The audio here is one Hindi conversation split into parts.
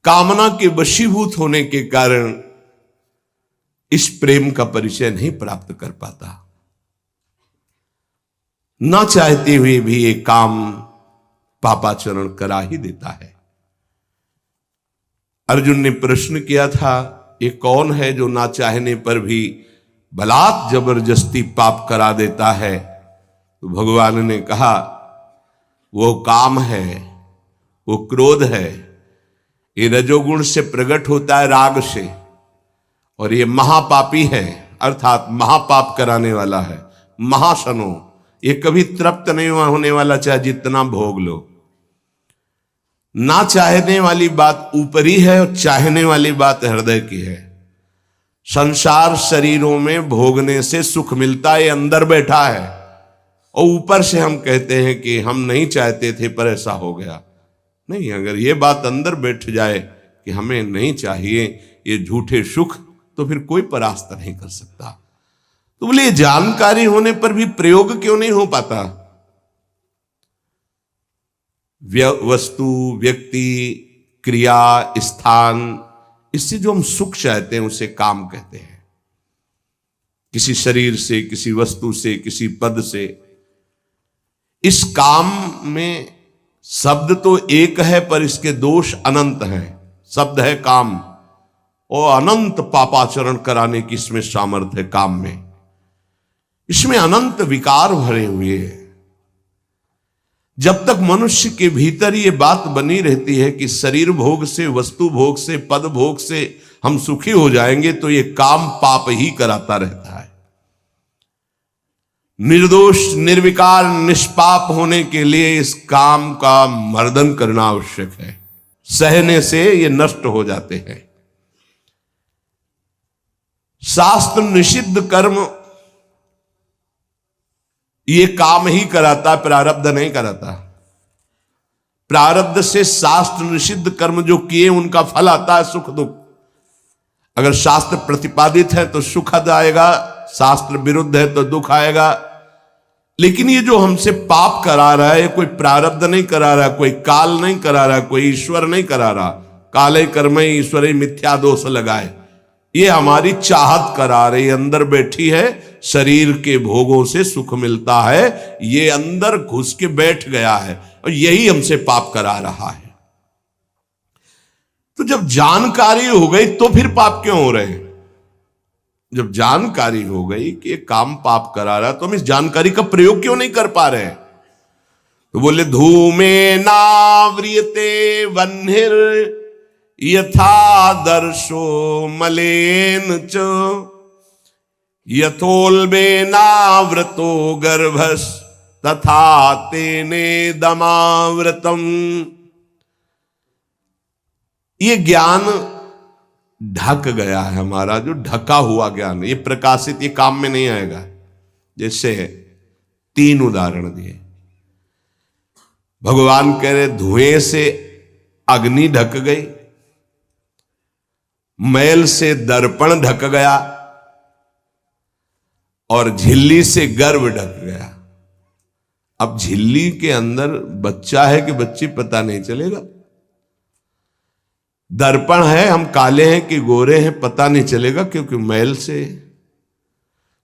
कामना के वशीभूत होने के कारण इस प्रेम का परिचय नहीं प्राप्त कर पाता। ना चाहते हुए भी ये काम पापाचरण करा ही देता है। अर्जुन ने प्रश्न किया था, ये कौन है जो ना चाहने पर भी बलात् जबरदस्ती पाप करा देता है? तो भगवान ने कहा, वो काम है, वो क्रोध है। ये रजोगुण से प्रकट होता है, राग से, और ये महापापी है, अर्थात महापाप कराने वाला है, महाशनो। ये कभी तृप्त नहीं होने वाला, चाहे जितना भोग लो। ना चाहने वाली बात ऊपरी है और चाहने वाली बात हृदय की है। संसार शरीरों में भोगने से सुख मिलता है, अंदर बैठा है, और ऊपर से हम कहते हैं कि हम नहीं चाहते थे पर ऐसा हो गया। नहीं, अगर ये बात अंदर बैठ जाए कि हमें नहीं चाहिए ये झूठे सुख, तो फिर कोई परास्त नहीं कर सकता। तो बोले जानकारी होने पर भी प्रयोग क्यों नहीं हो पाता? वस्तु, व्यक्ति, क्रिया, स्थान, इससे जो हम सुख चाहते हैं उसे काम कहते हैं। किसी शरीर से, किसी वस्तु से, किसी पद से। इस काम में शब्द तो एक है पर इसके दोष अनंत हैं। शब्द है काम, और अनंत पापाचरण कराने की इसमें सामर्थ्य है। काम में इसमें अनंत विकार भरे हुए हैं। जब तक मनुष्य के भीतर ये बात बनी रहती है कि शरीर भोग से, वस्तु भोग से, पद भोग से हम सुखी हो जाएंगे, तो ये काम पाप ही कराता रहता है। निर्दोष, निर्विकार, निष्पाप होने के लिए इस काम का मर्दन करना आवश्यक है। सहने से ये नष्ट हो जाते हैं। शास्त्र निषिद्ध कर्म ये काम ही कराता, प्रारब्ध नहीं कराता। प्रारब्ध से शास्त्र निषिद्ध कर्म जो किए उनका फल आता है सुख दुख। अगर शास्त्र प्रतिपादित है तो सुखद आएगा, शास्त्र विरुद्ध है तो दुख आएगा। लेकिन ये जो हमसे पाप करा रहा है, कोई प्रारब्ध नहीं करा रहा, कोई काल नहीं करा रहा, कोई ईश्वर नहीं करा रहा। काले कर्म ईश्वरे मिथ्या दोष लगाए, ये हमारी चाहत करा रही, अंदर बैठी है। शरीर के भोगों से सुख मिलता है, ये अंदर घुस के बैठ गया है, और यही हमसे पाप करा रहा है। तो जब जानकारी हो गई तो फिर पाप क्यों हो रहे हैं? जब जानकारी हो गई कि ये काम पाप करा रहा है, तो हम इस जानकारी का प्रयोग क्यों नहीं कर पा रहे हैं? तो बोले, धूमे नाव्रियते वह्निर यथा दर्शो मलेन च यथोल्बेनावृतो गर्भस तथा तेने दमावृतम। ये ज्ञान ढक गया है हमारा, जो ढका हुआ ज्ञान, ये प्रकाशित, ये काम में नहीं आएगा। जैसे 3 उदाहरण दिए। भगवान कह रहे धुएं से अग्नि ढक गई, मैल से दर्पण ढक गया, और झिल्ली से गर्भ ढक गया। अब झिल्ली के अंदर बच्चा है कि बच्ची पता नहीं चलेगा। दर्पण है, हम काले हैं कि गोरे हैं पता नहीं चलेगा, क्योंकि मैल से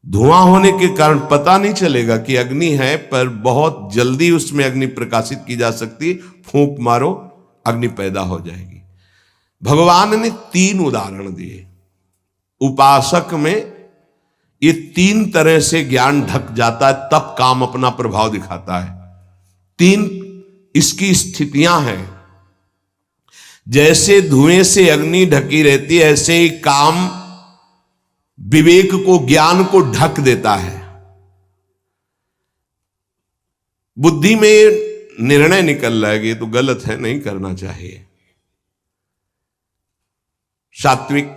धुआं होने के कारण पता नहीं चलेगा कि अग्नि है। पर बहुत जल्दी उसमें अग्नि प्रकाशित की जा सकती, फूंक मारो अग्नि पैदा हो जाएगी। भगवान ने 3 उदाहरण दिए। उपासक में ये 3 तरह से ज्ञान ढक जाता है, तब काम अपना प्रभाव दिखाता है। 3 इसकी स्थितियां हैं। जैसे धुएं से अग्नि ढकी रहती है, ऐसे ही काम विवेक को, ज्ञान को ढक देता है। बुद्धि में निर्णय निकल रहा है ये तो गलत है, नहीं करना चाहिए। सात्विक,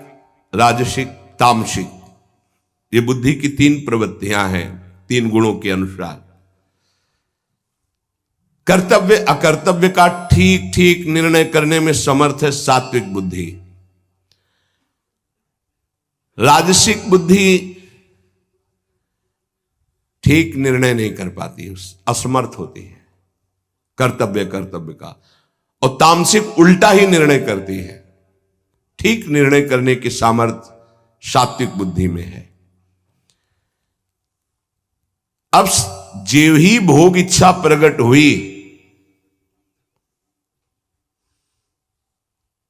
राजसिक, तामसिक, ये बुद्धि की 3 प्रवृत्तियां हैं, 3 गुणों के अनुसार। कर्तव्य अकर्तव्य का ठीक ठीक निर्णय करने में समर्थ है सात्विक बुद्धि। राजसिक बुद्धि ठीक निर्णय नहीं कर पाती, असमर्थ होती है कर्तव्य का। और तामसिक उल्टा ही निर्णय करती है। ठीक निर्णय करने की सामर्थ्य सात्विक बुद्धि में है। अब जो ही भोग इच्छा प्रकट हुई,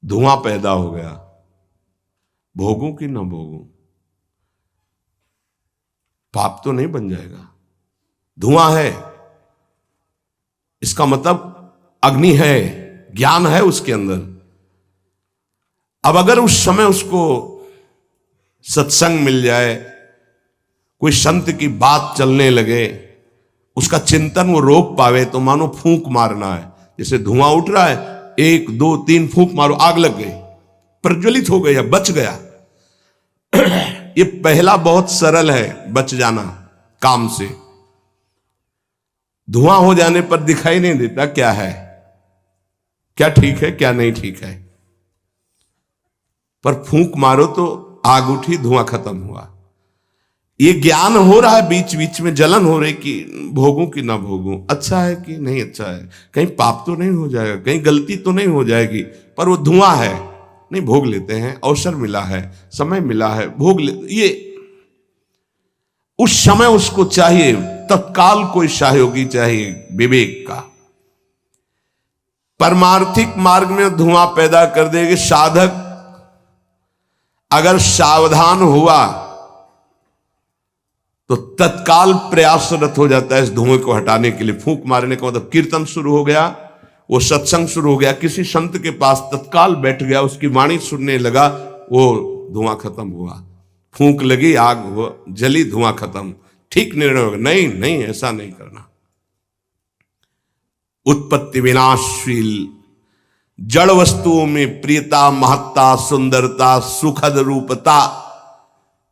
धुआं पैदा हो गया। भोगों की ना भोगों, पाप तो नहीं बन जाएगा। धुआं है, इसका मतलब अग्नि है, ज्ञान है उसके अंदर। अब अगर उस समय उसको सत्संग मिल जाए, कोई संत की बात चलने लगे, उसका चिंतन वो रोक पावे, तो मानो फूंक मारना है। जैसे धुआं उठ रहा है, 1 2 3 फूंक मारो, आग लग गई, प्रज्वलित हो गया, बच गया। ये पहला बहुत सरल है, बच जाना काम से। धुआं हो जाने पर दिखाई नहीं देता क्या है, क्या ठीक है क्या नहीं ठीक है, पर फूंक मारो तो आग उठी, धुआं खत्म हुआ। ये ज्ञान हो रहा है, बीच बीच में जलन हो रही कि भोगूं कि ना भोगूं, अच्छा है कि नहीं अच्छा है, कहीं पाप तो नहीं हो जाएगा, कहीं गलती तो नहीं हो जाएगी। पर वो धुआं है, नहीं भोग लेते हैं, अवसर मिला है, समय मिला है, भोग ले। ये उस समय उसको चाहिए, तत्काल कोई सहयोगी चाहिए विवेक का। परमार्थिक मार्ग में धुआं पैदा कर देगी। साधक अगर सावधान हुआ तो तत्काल प्रयासरत हो जाता है इस धुएं को हटाने के लिए। फूंक मारने का मतलब कीर्तन शुरू हो गया, वो सत्संग शुरू हो गया, किसी संत के पास तत्काल बैठ गया, उसकी वाणी सुनने लगा, वो धुआं खत्म हुआ। फूंक लगी, आग जली, धुआं खत्म, ठीक निर्णय होगा। नहीं नहीं, ऐसा नहीं करना। उत्पत्ति विनाशशील जड़ वस्तुओं में प्रियता, महत्ता, सुंदरता, सुखद रूपता,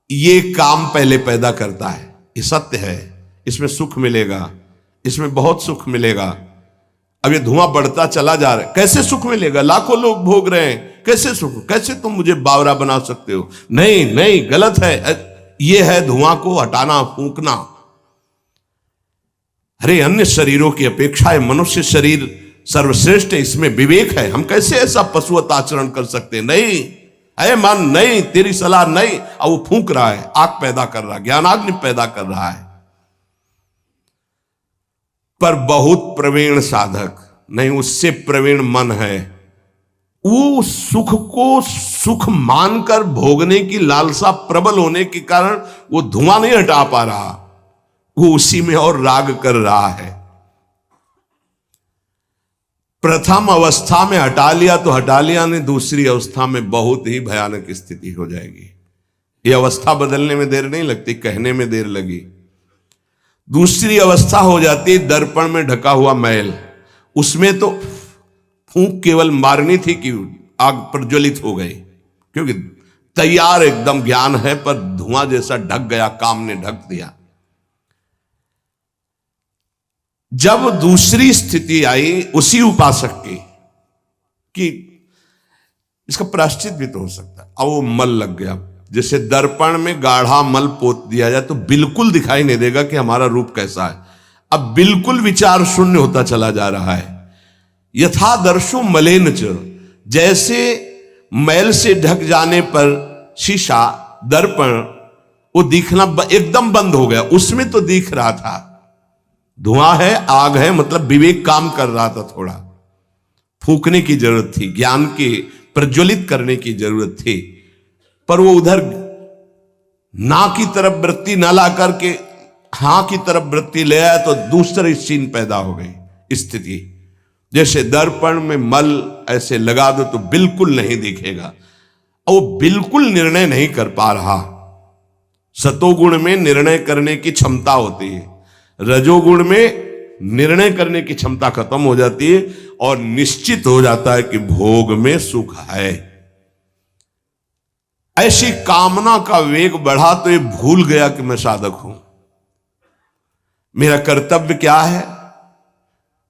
ये काम पहले पैदा करता है। ये सत्य है, इसमें सुख मिलेगा, इसमें बहुत सुख मिलेगा। अब ये धुआं बढ़ता चला जा रहा है, कैसे सुख मिलेगा? लाखों लोग भोग रहे हैं, कैसे सुख? कैसे तुम मुझे बावरा बना सकते हो? नहीं नहीं, गलत है। ये है धुआं को हटाना, फूंकना। अरे अन्य शरीरों की अपेक्षा है मनुष्य शरीर सर्वश्रेष्ठ है, इसमें विवेक है। हम कैसे ऐसा पशुवत आचरण कर सकते? नहीं, अरे मन नहीं, तेरी सलाह नहीं। अब वो फूंक रहा है, आग पैदा कर रहा है, ज्ञानाग्नि पैदा कर रहा है। पर बहुत प्रवीण साधक नहीं, उससे प्रवीण मन है, वो सुख को सुख मानकर भोगने की लालसा प्रबल होने के कारण वो धुआं नहीं हटा पा रहा, वो उसी में और राग कर रहा है। प्रथम अवस्था में हटा लिया तो हटा लिया, नहीं दूसरी अवस्था में बहुत ही भयानक स्थिति हो जाएगी। ये अवस्था बदलने में देर नहीं लगती, कहने में देर लगी। दूसरी अवस्था हो जाती दर्पण में ढका हुआ मैल। उसमें तो फूंक केवल मारनी थी कि आग प्रज्वलित हो गई, क्योंकि तैयार एकदम ज्ञान है, पर धुआं जैसा ढक गया, काम ने ढक दिया। जब दूसरी स्थिति आई उसी उपासक की कि इसका प्रायश्चित भी तो हो सकता है, अब वो मल लग गया। जैसे दर्पण में गाढ़ा मल पोत दिया जाए तो बिल्कुल दिखाई नहीं देगा कि हमारा रूप कैसा है। अब बिल्कुल विचार शून्य होता चला जा रहा है। यथा दर्शो मलेन च, जैसे मैल से ढक जाने पर शीशा, दर्पण, वो दिखना एकदम बंद हो गया। उसमें तो दिख रहा था, धुआं है, आग है, मतलब विवेक काम कर रहा था। थोड़ा फूंकने की जरूरत थी, ज्ञान के प्रज्वलित करने की जरूरत थी, पर वो उधर ना की तरफ वृत्ति न ला करके हां की तरफ वृत्ति ले आया तो दूसरी सीन पैदा हो गई स्थिति। जैसे दर्पण में मल ऐसे लगा दो तो बिल्कुल नहीं दिखेगा, और वो बिल्कुल निर्णय नहीं कर पा रहा। सतोगुण में निर्णय करने की क्षमता होती है, रजोगुण में निर्णय करने की क्षमता खत्म हो जाती है, और निश्चित हो जाता है कि भोग में सुख है। ऐसी कामना का वेग बढ़ा तो ये भूल गया कि मैं साधक हूं, मेरा कर्तव्य क्या है,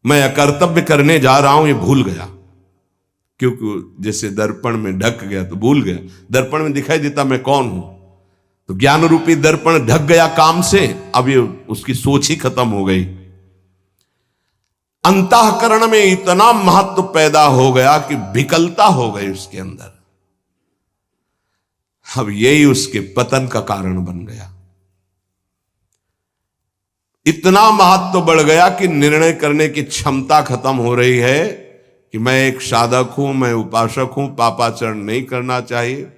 मैं अकर्तव्य करने जा रहा हूं, ये भूल गया। क्योंकि जैसे दर्पण में ढक गया तो भूल गया। दर्पण में दिखाई देता मैं कौन हूं, तो ज्ञान रूपी दर्पण ढक गया काम से, अब ये उसकी सोच ही खत्म हो गई। अंतःकरण में इतना महत्व पैदा हो गया कि विकलता हो गई उसके अंदर। अब यही उसके पतन का कारण बन गया। इतना महत्व बढ़ गया कि निर्णय करने की क्षमता खत्म हो रही है कि मैं एक साधक हूं, मैं उपासक हूं, पापाचरण नहीं करना चाहिए।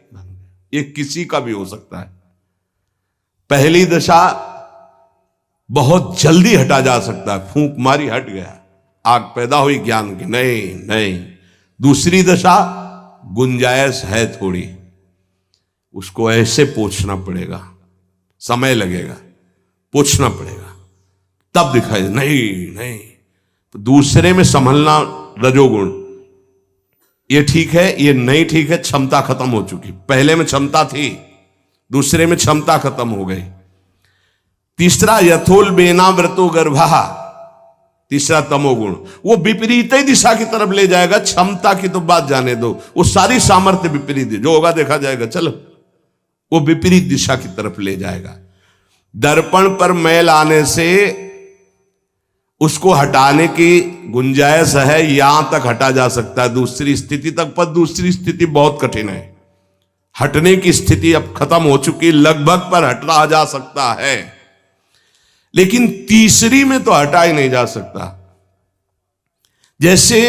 ये किसी का भी हो सकता है। पहली दशा बहुत जल्दी हटा जा सकता है, फूंक मारी हट गया, आग पैदा हुई ज्ञान की, नहीं नहीं। दूसरी दशा गुंजाइश है थोड़ी, उसको ऐसे पोंछना पड़ेगा, समय लगेगा, पोंछना पड़ेगा, तब दिखाई दे। नहीं नहीं, तो दूसरे में संभलना रजोगुण, ये ठीक है, ये नहीं ठीक है, क्षमता खत्म हो चुकी। पहले में क्षमता थी, दूसरे में क्षमता खत्म हो गई। तीसरा यथोल बेना व्रतो गर्भा, तीसरा तमोगुण, वो विपरीत ही दिशा की तरफ ले जाएगा। क्षमता की तो बात जाने दो, वो सारी सामर्थ्य विपरीत है, जो होगा देखा जाएगा, चलो, वो विपरीत दिशा की तरफ ले जाएगा। दर्पण पर मैल आने से उसको हटाने की गुंजाइश है, यहां तक हटा जा सकता है, दूसरी स्थिति तक, पर दूसरी स्थिति बहुत कठिन है। हटने की स्थिति अब खत्म हो चुकी, लगभग पर हटा जा सकता है, लेकिन तीसरी में तो हटा ही नहीं जा सकता। जैसे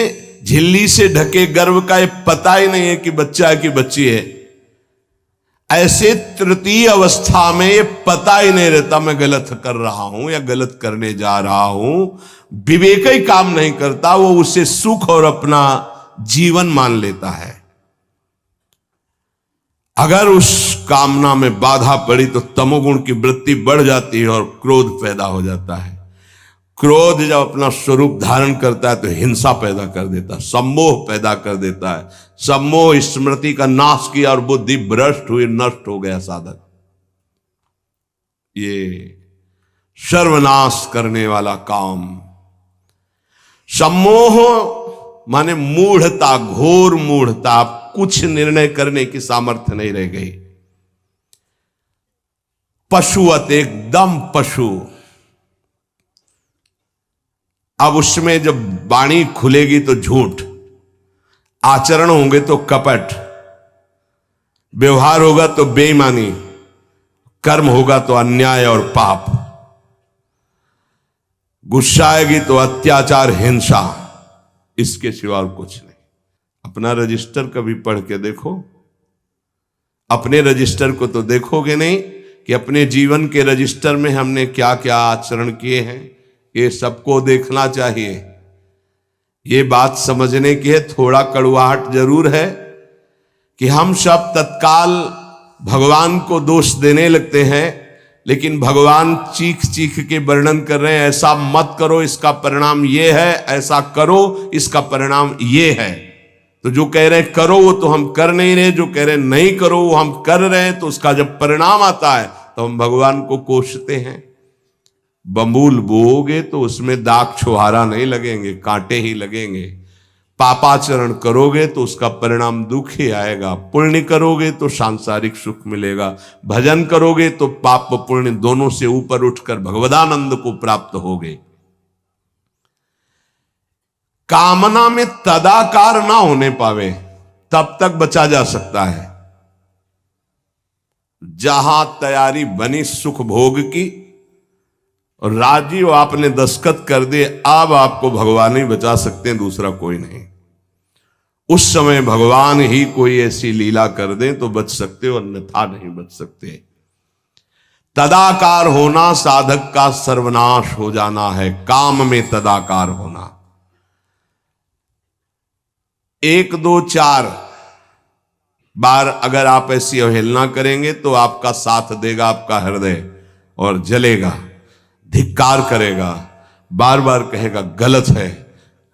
झिल्ली से ढके गर्भ का ये पता ही नहीं है कि बच्चा है कि बच्ची है, ऐसे तृतीय अवस्था में ये पता ही नहीं रहता मैं गलत कर रहा हूं या गलत करने जा रहा हूं। विवेक ही काम नहीं करता, वो उसे सुख और अपना जीवन मान लेता है। अगर उस कामना में बाधा पड़ी तो तमोगुण की वृत्ति बढ़ जाती है और क्रोध पैदा हो जाता है। क्रोध जब अपना स्वरूप धारण करता है तो हिंसा पैदा कर देता है, सम्मोह पैदा कर देता है। सम्मोह स्मृति का नाश किया और बुद्धि भ्रष्ट हुई, नष्ट हो गया साधक। ये सर्वनाश करने वाला काम। सम्मोह माने मूढ़ता, घोर मूढ़ता, कुछ निर्णय करने की सामर्थ्य नहीं रह गई। पशुवत, एकदम पशु। अब उसमें जब वाणी खुलेगी तो झूठ, आचरण होंगे तो कपट, व्यवहार होगा तो बेईमानी, कर्म होगा तो अन्याय और पाप, गुस्सा आएगी तो अत्याचार, हिंसा, इसके सिवा और कुछ नहीं। अपना रजिस्टर कभी पढ़ के देखो, अपने रजिस्टर को तो देखोगे नहीं कि अपने जीवन के रजिस्टर में हमने क्या क्या आचरण किए हैं। ये सबको देखना चाहिए। ये बात समझने की है, थोड़ा कड़वाहट जरूर है कि हम सब तत्काल भगवान को दोष देने लगते हैं, लेकिन भगवान चीख चीख के वर्णन कर रहे हैं, ऐसा मत करो इसका परिणाम ये है, ऐसा करो इसका परिणाम ये है। तो जो कह रहे हैं करो वो तो हम कर नहीं रहे, जो कह रहे हैं नहीं करो वो हम कर रहे हैं। तो उसका जब परिणाम आता है तो हम भगवान को कोसते हैं। बंबूल बोओगे तो उसमें दाग छुहारा नहीं लगेंगे, कांटे ही लगेंगे। पापाचरण करोगे तो उसका परिणाम दुख ही आएगा। पुण्य करोगे तो सांसारिक सुख मिलेगा। भजन करोगे तो पाप पुण्य दोनों से ऊपर उठकर भगवदानंद को प्राप्त होगे। कामना में तदाकार ना होने पावे तब तक बचा जा सकता है। जहां तैयारी बनी सुख भोग की और राजी हो आपने दस्तखत कर दिए, अब आपको भगवान ही बचा सकते हैं, दूसरा कोई नहीं। उस समय भगवान ही कोई ऐसी लीला कर दें तो बच सकते हो, अन्यथा नहीं बच सकते। तदाकार होना साधक का सर्वनाश हो जाना है। काम में तदाकार होना। 1 2 4 बार अगर आप ऐसी अवहेलना करेंगे तो आपका साथ देगा आपका हृदय और जलेगा, धिक्कार करेगा, बार बार कहेगा गलत है,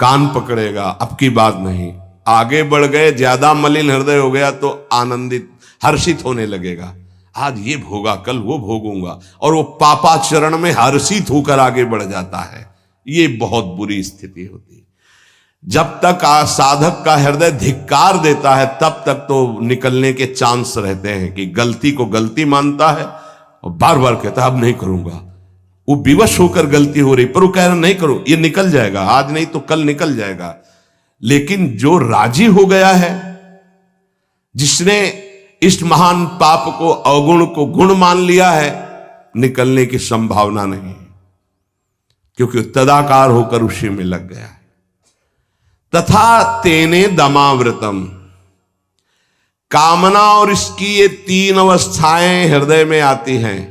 कान पकड़ेगा, अब की बात नहीं। आगे बढ़ गए, ज्यादा मलिन हृदय हो गया तो आनंदित हर्षित होने लगेगा, आज ये भोगा कल वो भोगूंगा, और वो पापाचरण में हर्षित होकर आगे बढ़ जाता है। ये बहुत बुरी स्थिति होती है। जब तक साधक का हृदय धिक्कार देता है तब तक तो निकलने के चांस रहते हैं कि गलती को गलती मानता है और बार बार कहता है अब नहीं करूंगा। वो विवश होकर गलती हो रही पर वो कह रहा नहीं करो, ये निकल जाएगा, आज नहीं तो कल निकल जाएगा। लेकिन जो राजी हो गया है, जिसने इस महान पाप को, अवगुण को गुण मान लिया है, निकलने की संभावना नहीं, क्योंकि तदाकार होकर उसी में लग गया है। तथा तेने दमावृतम, कामना और इसकी ये तीन अवस्थाएं हृदय में आती हैं।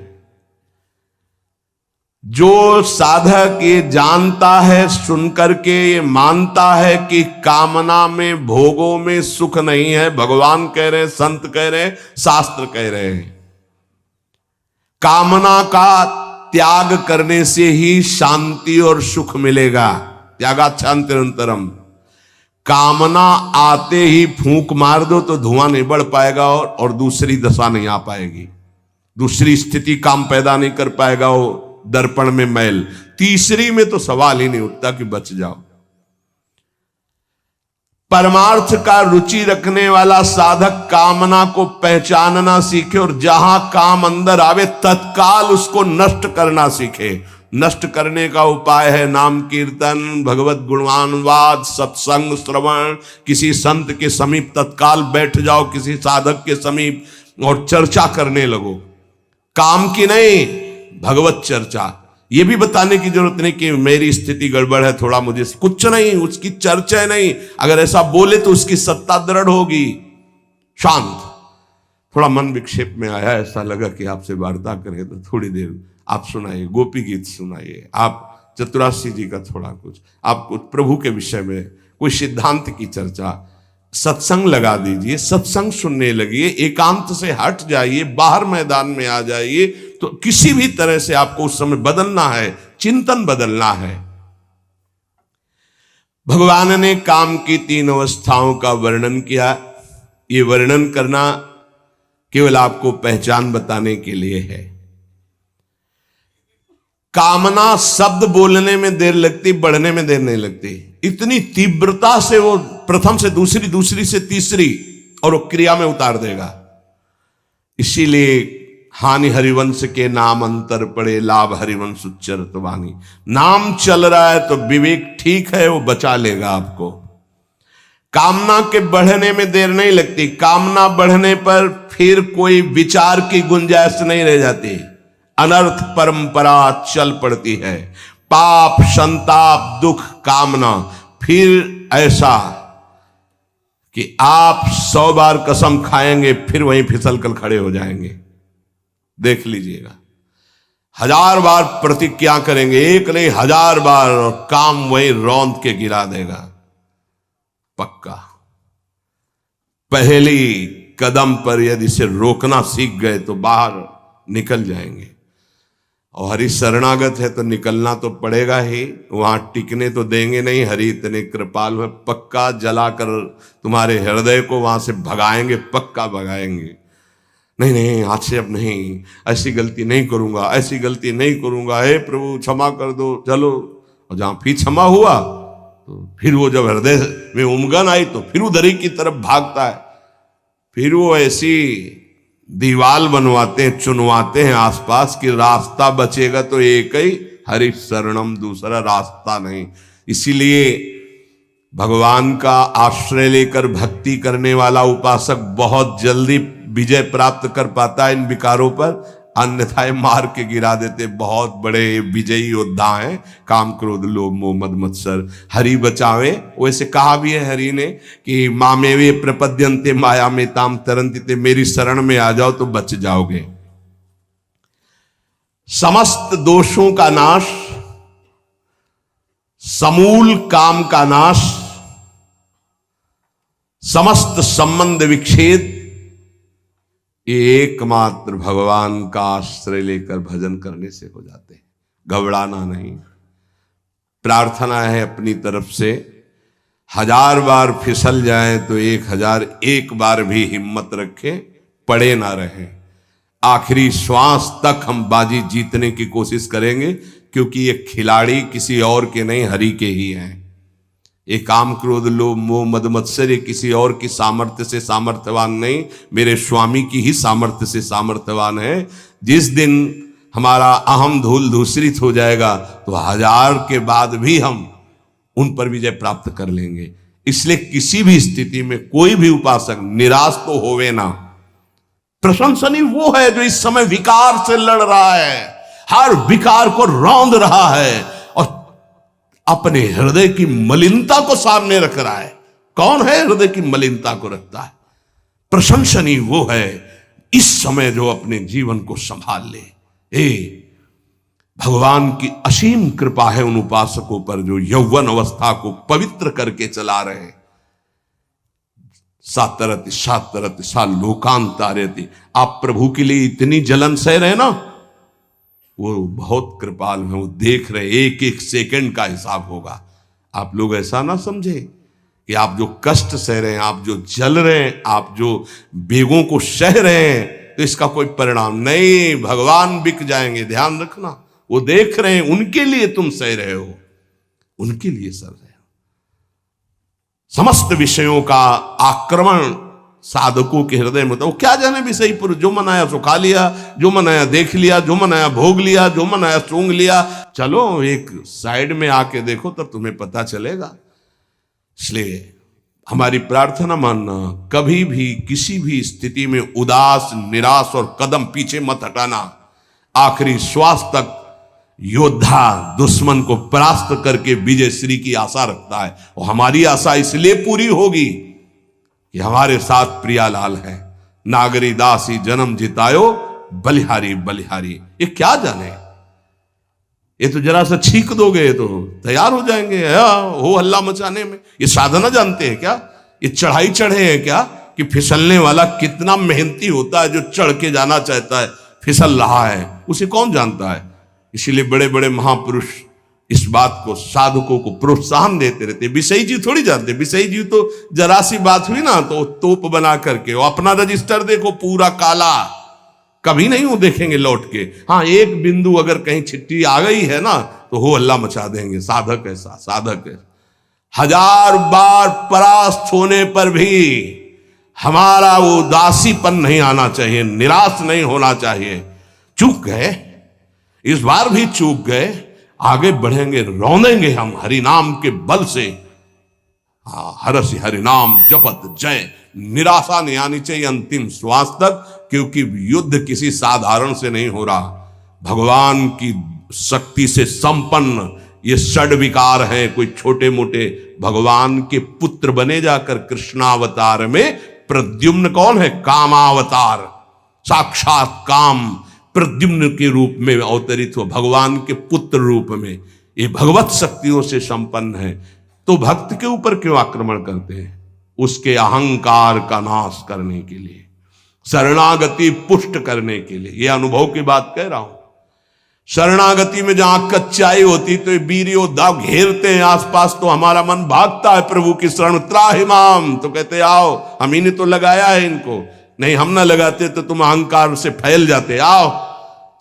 जो साधक ये जानता है, सुनकर के ये मानता है कि कामना में, भोगों में सुख नहीं है, भगवान कह रहे हैं, संत कह रहे हैं, शास्त्र कह रहे हैं, कामना का त्याग करने से ही शांति और सुख मिलेगा। त्यागाच्छांतिरंतरम, कामना आते ही फूंक मार दो तो धुआं नहीं बढ़ पाएगा और दूसरी दशा नहीं आ पाएगी, दूसरी स्थिति काम पैदा नहीं कर पाएगा, वो दर्पण में मैल, तीसरी में तो सवाल ही नहीं उठता कि बच जाओ। परमार्थ का रुचि रखने वाला साधक कामना को पहचानना सीखे और जहां काम अंदर आवे तत्काल उसको नष्ट करना सीखे। नष्ट करने का उपाय है नाम कीर्तन, भगवत गुणगानवाद, सत्संग, श्रवण। किसी संत के समीप तत्काल बैठ जाओ, किसी साधक के समीप, और चर्चा करने लगो, काम की नहीं, भगवत चर्चा। ये भी बताने की जरूरत नहीं कि मेरी स्थिति गड़बड़ है, थोड़ा मुझे, कुछ नहीं, उसकी चर्चा नहीं। अगर ऐसा बोले तो उसकी सत्ता दृढ़ होगी। शांत, थोड़ा मन विक्षेप में आया, ऐसा लगा कि आपसे वार्ता करें तो थोड़ी देर आप सुनाइए, गोपी गीत सुनाइए, आप चतुराशी जी का थोड़ा कुछ, आप कुछ प्रभु के विषय में कोई सिद्धांत की चर्चा, सत्संग लगा दीजिए, सत्संग सुनने लगिए, एकांत से हट जाइए, बाहर मैदान में आ जाइए। तो किसी भी तरह से आपको उस समय बदलना है, चिंतन बदलना है। भगवान ने काम की तीन अवस्थाओं का वर्णन किया। ये वर्णन करना केवल आपको पहचान बताने के लिए है। कामना शब्द बोलने में देर लगती, बढ़ने में देर नहीं लगती। इतनी तीव्रता से वो प्रथम से दूसरी, दूसरी से तीसरी, और वो क्रिया में उतार देगा। इसीलिए हानि हरिवंश के नाम अंतर पड़े, लाभ हरिवंश उच्चरत वाणी। नाम चल रहा है तो विवेक ठीक है, वो बचा लेगा आपको। कामना के बढ़ने में देर नहीं लगती। कामना बढ़ने पर फिर कोई विचार की गुंजाइश नहीं रह जाती, अनर्थ परंपरा चल पड़ती है। पाप, संताप, दुख, कामना, फिर ऐसा कि आप 100 बार कसम खाएंगे फिर वहीं फिसल कर खड़े हो जाएंगे। देख लीजिएगा, 1000 बार प्रतिज्ञा करेंगे, एक नहीं 1000 बार, और काम वहीं रौंद के गिरा देगा, पक्का। पहली कदम पर यदि से रोकना सीख गए तो बाहर निकल जाएंगे। और हरि शरणागत है तो निकलना तो पड़ेगा ही, वहां टिकने तो देंगे नहीं। हरि इतने कृपालु है, पक्का जलाकर तुम्हारे हृदय को वहां से भगाएंगे, पक्का भगाएंगे। नहीं नहीं, आज से अब नहीं, ऐसी गलती नहीं करूंगा, ऐसी गलती नहीं करूंगा, हे प्रभु क्षमा कर दो, चलो। और जहां फिर क्षमा हुआ तो फिर वो जब हृदय में उमगन आई तो फिर उधर ही की तरफ भागता है। फिर वो ऐसी दीवाल बनवाते हैं, चुनवाते हैं आसपास कि रास्ता बचेगा तो एक ही, हरि शरणम, दूसरा रास्ता नहीं। इसीलिए भगवान का आश्रय लेकर भक्ति करने वाला उपासक बहुत जल्दी विजय प्राप्त कर पाता है इन विकारों पर, अन्यथा मार के गिरा देते। बहुत बड़े विजयी योद्धा हैं, काम, क्रोध, लोभ, मोह, मद, मत्सर। हरि बचावे। वैसे कहा भी है हरि ने कि मामेवे प्रपद्यन्ते माया में ताम तरन्ति, मेरी शरण में आ जाओ तो बच जाओगे। समस्त दोषों का नाश, समूल काम का नाश, समस्त संबंध विच्छेद, एकमात्र भगवान का आश्रय लेकर भजन करने से हो जाते हैं। घबराना नहीं। प्रार्थना है अपनी तरफ से, 1000 बार फिसल जाए तो 1001 बार भी हिम्मत रखें, पड़े ना रहें। आखिरी श्वास तक हम बाजी जीतने की कोशिश करेंगे, क्योंकि ये खिलाड़ी किसी और के नहीं, हरि के ही हैं। ये काम, क्रोध, लोभ, मोह, मद, मत्सर किसी और की सामर्थ्य से सामर्थ्यवान नहीं, मेरे स्वामी की ही सामर्थ्य से सामर्थ्यवान है। जिस दिन हमारा अहम धूल धूसरित हो जाएगा तो 1000 के बाद भी हम उन पर विजय प्राप्त कर लेंगे। इसलिए किसी भी स्थिति में कोई भी उपासक निराश तो होवे ना, प्रशंसनीय वो है जो इस समय विकार से लड़ रहा है, हर विकार को रौंद रहा है और अपने हृदय की मलिनता को सामने रख रहा है। कौन है हृदय की मलिनता को रखता है? प्रशंसनीय वो है इस समय जो अपने जीवन को संभाल ले। भगवान की असीम कृपा है उन उपासकों पर जो यौवन अवस्था को पवित्र करके चला रहे हैं। सातरति सातरति सा लोकांतारति। आप प्रभु के लिए इतनी जलन सह रहे ना, वो बहुत कृपाल है, वो देख रहे, एक एक सेकंड का हिसाब होगा। आप लोग ऐसा ना समझे कि आप जो कष्ट सह रहे हैं, आप जो जल रहे हैं, आप जो बेगों को सह रहे हैं, तो इसका कोई परिणाम नहीं। भगवान बिक जाएंगे, ध्यान रखना। वो देख रहे हैं, उनके लिए तुम सह रहे हो, उनके लिए सह रहे हो। समस्त विषयों का आक्रमण साधकों के हृदय में, तो वो क्या जाने विषय पुरुष, जो मनाया सो खा लिया, जो मनाया देख लिया, जो मनाया भोग लिया, जो मनाया सूंघ लिया। चलो एक साइड में आके देखो तब तुम्हें पता चलेगा। इसलिए हमारी प्रार्थना मानना, कभी भी किसी भी स्थिति में उदास, निराश और कदम पीछे मत हटाना। आखिरी श्वास तक योद्धा दुश्मन को परास्त करके विजय श्री की आशा रखता है, और हमारी आशा इसलिए पूरी होगी कि हमारे साथ प्रियालाल है। नागरी दासी जन्म जितायो, बलिहारी बलिहारी। ये क्या जाने, ये तो जरा सा छींक दोगे तो तैयार हो जाएंगे हो हल्ला मचाने में। ये साधना जानते हैं क्या? ये चढ़ाई चढ़े हैं क्या कि फिसलने वाला कितना मेहनती होता है? जो चढ़ के जाना चाहता है फिसल रहा है, उसे कौन जानता है? इसीलिए बड़े बड़े महापुरुष इस बात को, साधकों को प्रोत्साहन देते रहते। विषयी जी थोड़ी जानते, विषयी जी तो जरा सी बात हुई ना तो तोप बना करके वो अपना रजिस्टर देखो पूरा काला, कभी नहीं वो देखेंगे लौट के। हाँ, एक बिंदु अगर कहीं चिट्ठी आ गई है ना तो हो हल्ला मचा देंगे। साधक ऐसा, साधक है। 1000 बार परास्त होने पर भी हमारा वो उदासीपन नहीं आना चाहिए, निराश नहीं होना चाहिए। चूक गए, इस बार भी चूक गए, आगे बढ़ेंगे, रौंदेंगे हम हरिनाम के बल से। हरसि हरिनाम जपत जय। निराशा नहीं आनी चाहिए अंतिम श्वास तक, क्योंकि युद्ध किसी साधारण से नहीं हो रहा। भगवान की शक्ति से संपन्न ये षड विकार हैं, कोई छोटे मोटे। भगवान के पुत्र बने जाकर कृष्णावतार में प्रद्युम्न कौन है? कामावतार, साक्षात काम प्रद्युम्न के रूप में अवतरित हो, भगवान के पुत्र रूप में। ये भगवत शक्तियों से संपन्न है, तो भक्त के ऊपर क्यों आक्रमण करते हैं? उसके अहंकार का नाश करने के लिए, शरणागति पुष्ट करने के लिए। ये अनुभव की बात कह रहा हूं। शरणागति में जहां कच्चाई होती तो वीर योद्धा घेरते हैं आसपास, तो हमारा मन भागता है प्रभु की शरण। त्राहिमाम, तो कहते आओ, हम ही ने तो लगाया है इनको, नहीं हम ना लगाते तो तुम अहंकार से फैल जाते। आओ,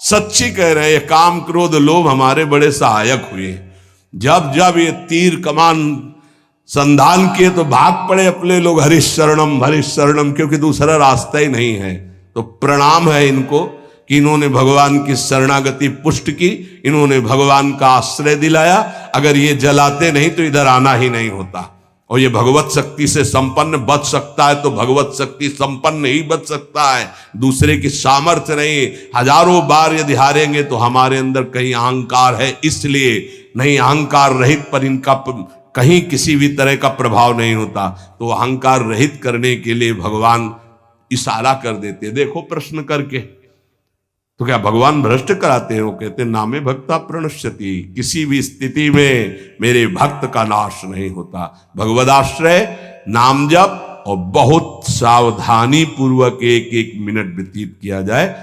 सच्ची कह रहे हैं, काम क्रोध लोभ हमारे बड़े सहायक हुए। जब जब ये तीर कमान संधान किए तो भाग पड़े अपने लोग, हरिश शरणम, क्योंकि दूसरा रास्ता ही नहीं है। तो प्रणाम है इनको कि इन्होंने भगवान की शरणागति पुष्ट की, इन्होंने भगवान का आश्रय दिलाया। अगर ये जलाते नहीं तो इधर आना ही नहीं होता। और ये भगवत शक्ति से संपन्न बच सकता है तो भगवत शक्ति संपन्न ही बच सकता है, दूसरे की सामर्थ्य नहीं। हजारों बार यदि हारेंगे तो हमारे अंदर कहीं अहंकार है, इसलिए नहीं। अहंकार रहित पर इनका कहीं किसी भी तरह का प्रभाव नहीं होता। तो अहंकार रहित करने के लिए भगवान इशारा कर देते। देखो प्रश्न करके, तो क्या भगवान भ्रष्ट कराते हैं? वो कहते नामे भक्ता प्रणश्यति, किसी भी स्थिति में मेरे भक्त का नाश नहीं होता। भगवदाश्रय, नाम जप और बहुत सावधानी पूर्वक एक एक मिनट व्यतीत किया जाए।